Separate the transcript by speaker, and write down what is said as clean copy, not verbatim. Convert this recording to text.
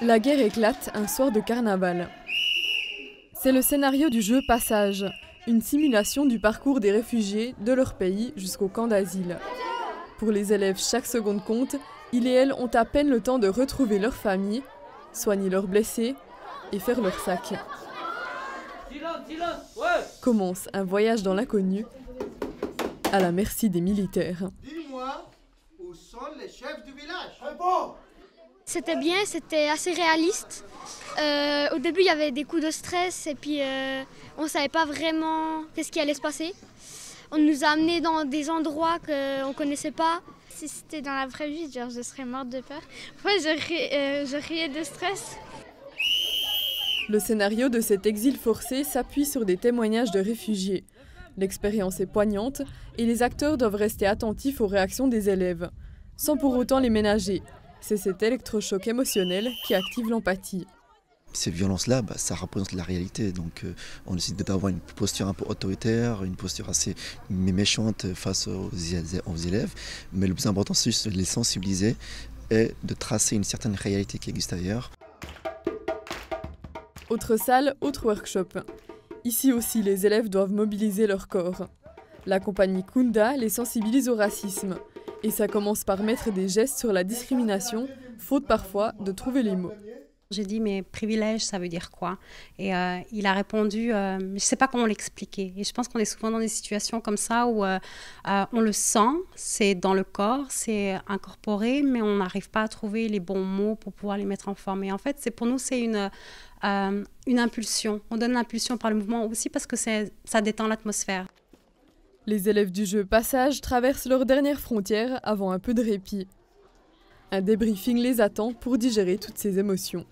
Speaker 1: La guerre éclate un soir de carnaval. C'est le scénario du jeu Passage, une simulation du parcours des réfugiés de leur pays jusqu'au camp d'asile. Pour les élèves, chaque seconde compte, ils et elles ont à peine le temps de retrouver leur famille, soigner leurs blessés et faire leur sac. Commence un voyage dans l'inconnu, à la merci des militaires.
Speaker 2: Dis-moi, où sont les chefs du village?
Speaker 3: C'était bien, c'était assez réaliste. Au début, il y avait des coups de stress et puis on ne savait pas vraiment qu'est-ce qui allait se passer. On nous a amenés dans des endroits qu'on ne connaissait pas.
Speaker 4: Si c'était dans la vraie vie, genre, je serais morte de peur. Moi, je riais de stress.
Speaker 1: Le scénario de cet exil forcé s'appuie sur des témoignages de réfugiés. L'expérience est poignante et les acteurs doivent rester attentifs aux réactions des élèves, sans pour autant les ménager. C'est cet électrochoc émotionnel qui active l'empathie.
Speaker 5: Ces violences-là, ça représente la réalité. Donc on décide d'avoir une posture un peu autoritaire, une posture assez méchante face aux élèves. Mais le plus important, c'est juste de les sensibiliser et de tracer une certaine réalité qui existe ailleurs.
Speaker 1: Autre salle, autre workshop. Ici aussi, les élèves doivent mobiliser leur corps. La compagnie Kunda les sensibilise au racisme. Et ça commence par mettre des gestes sur la discrimination, faute parfois de trouver les mots.
Speaker 6: J'ai dit, mais privilège, ça veut dire quoi? Et il a répondu, je ne sais pas comment l'expliquer. Et je pense qu'on est souvent dans des situations comme ça où on le sent, c'est dans le corps, c'est incorporé, mais on n'arrive pas à trouver les bons mots pour pouvoir les mettre en forme. Et en fait, pour nous, c'est une impulsion. On donne l'impulsion par le mouvement aussi parce que ça détend l'atmosphère.
Speaker 1: Les élèves du jeu Passage traversent leur dernière frontière avant un peu de répit. Un débriefing les attend pour digérer toutes ces émotions.